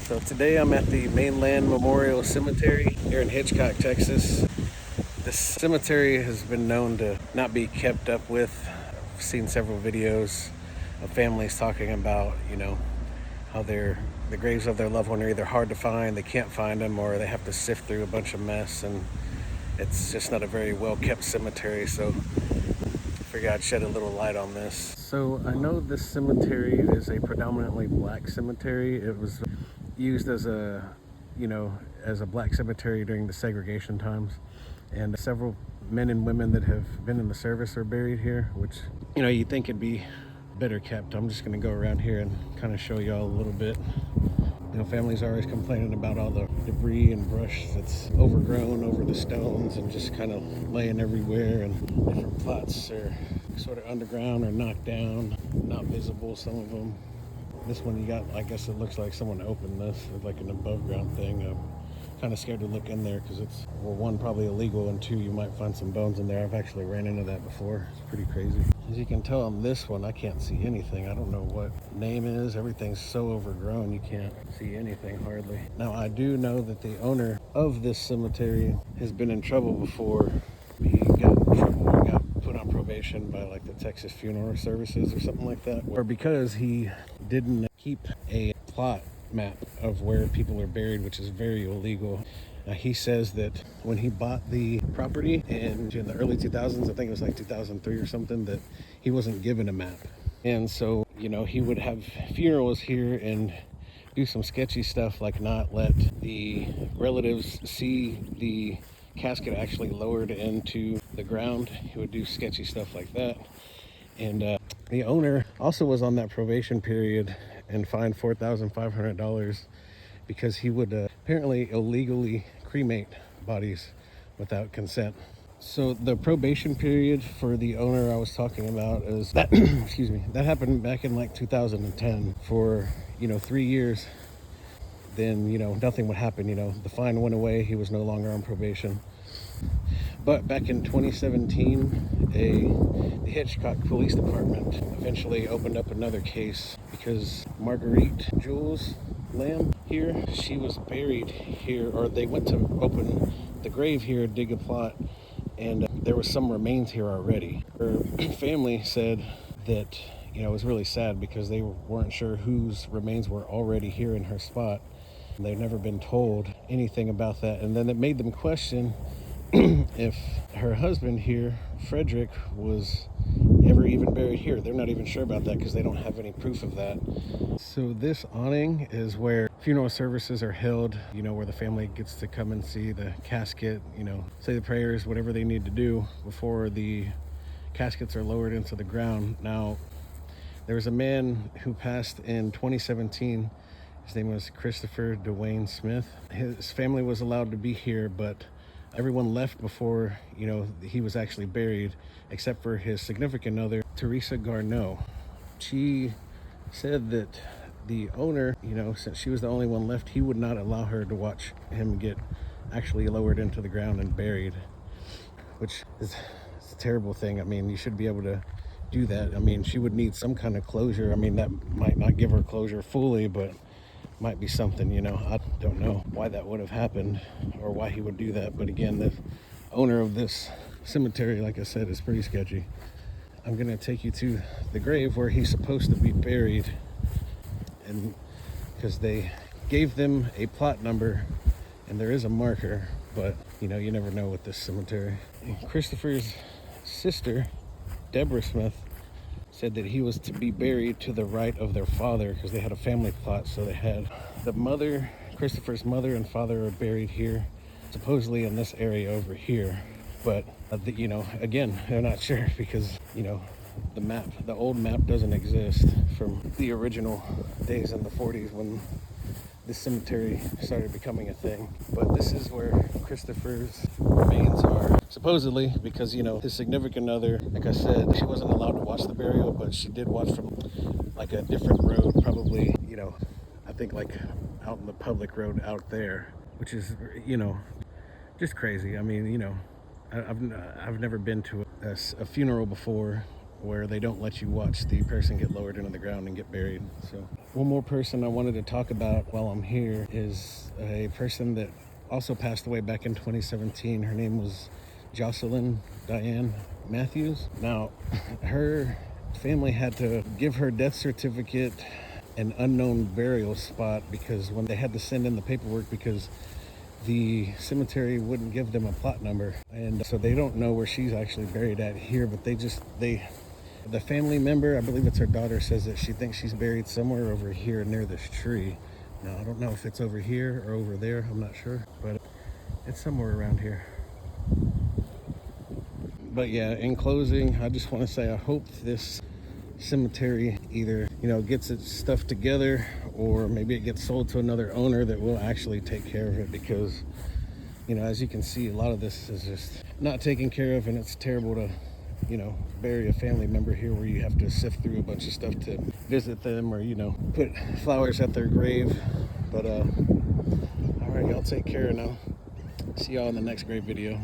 So today I'm at the Mainland Memorial Cemetery here in Hitchcock, Texas. This cemetery has been known to not be kept up with. I've seen several videos of families talking about, how the graves of their loved one are either hard to find, they can't find them, or they have to sift through a bunch of mess, and it's just not a very well kept cemetery. So I figured I'd shed a little light on this. So I know this cemetery is a predominantly black cemetery. It was used as a black cemetery during the segregation times, and several men and women that have been in the service are buried here, which you'd think it'd be better kept. I'm just going to go around here and kind of show y'all a little bit. Families are always complaining about all the debris and brush that's overgrown over the stones and just kind of laying everywhere, and different plots are sort of underground or knocked down, not visible, some of them. This one you got, I guess it looks like someone opened this. It's like an above ground thing. I'm kind of scared to look in there because it's, well, one, probably illegal, and two, you might find some bones in there. I've actually ran into that before. It's pretty crazy. As you can tell on this one, I can't see anything. I don't know what name is. Everything's so overgrown, you can't see anything hardly. Now, I do know that the owner of this cemetery has been in trouble before. He got in trouble and got put on probation by like the Texas Funeral Services or something like that, or because he didn't keep a plot map of where people are buried, which is very illegal. He says that when he bought the property in the early 2000s, I think it was like 2003 or something, that he wasn't given a map. And so, he would have funerals here and do some sketchy stuff, like not let the relatives see the casket actually lowered into the ground. He would do sketchy stuff like that. And the owner also was on that probation period and fined $4,500 because he would apparently illegally cremate bodies without consent. So the probation period for the owner I was talking about is that excuse me, that happened back in like 2010 for 3 years. Then nothing would happen. The fine went away, he was no longer on probation. But back in 2017, the Hitchcock Police Department eventually opened up another case because Marguerite Jules Lamb here, she was buried here, or they went to open the grave here, dig a plot, and there was some remains here already. Her family said that, it was really sad because they weren't sure whose remains were already here in her spot. They've never been told anything about that, and then it made them question if her husband here, Frederick, was ever even buried here. They're not even sure about that because they don't have any proof of that. So this awning is where funeral services are held, where the family gets to come and see the casket, say the prayers, whatever they need to do before the caskets are lowered into the ground. Now, there was a man who passed in 2017. His name was Christopher Dwayne Smith. His family was allowed to be here, but everyone left before, he was actually buried, except for his significant other, Teresa Garneau. She said that the owner, since she was the only one left, he would not allow her to watch him get actually lowered into the ground and buried, which is a terrible thing. I mean, you should be able to do that. I mean, she would need some kind of closure. I mean, that might not give her closure fully, but might be something. I don't know why that would have happened or why he would do that, but again, the owner of this cemetery, like I said, is pretty sketchy. I'm gonna take you to the grave where he's supposed to be buried, and because they gave them a plot number and there is a marker, but you never know with this cemetery. And Christopher's sister, Deborah Smith, said that he was to be buried to the right of their father because they had a family plot. So they had the mother, Christopher's mother and father are buried here, supposedly in this area over here. But, again, they're not sure because, the old map doesn't exist from the original days in the 40s when this cemetery started becoming a thing. But this is where Christopher's remains are, supposedly, because his significant other, like I said, she wasn't allowed to watch the burial, but she did watch from like a different road, probably, I think like out in the public road out there, which is just crazy. I mean, I've never been to a funeral before where they don't let you watch the person get lowered into the ground and get buried. So one more person I wanted to talk about while I'm here is a person that also passed away back in 2017. Her name was Jocelyn Diane Matthews. Now, her family had to give her death certificate an unknown burial spot because when they had to send in the paperwork, because the cemetery wouldn't give them a plot number, and so they don't know where she's actually buried at here. But the family member, I believe it's her daughter, says that she thinks she's buried somewhere over here near this tree. Now, I don't know if it's over here or over there, I'm not sure, but it's somewhere around here. But yeah, in closing, I just want to say I hope this cemetery either, gets its stuff together, or maybe it gets sold to another owner that will actually take care of it, because, as you can see, a lot of this is just not taken care of, and it's terrible to, bury a family member here where you have to sift through a bunch of stuff to visit them, or, put flowers at their grave. But, all right, y'all take care now. See y'all in the next great video.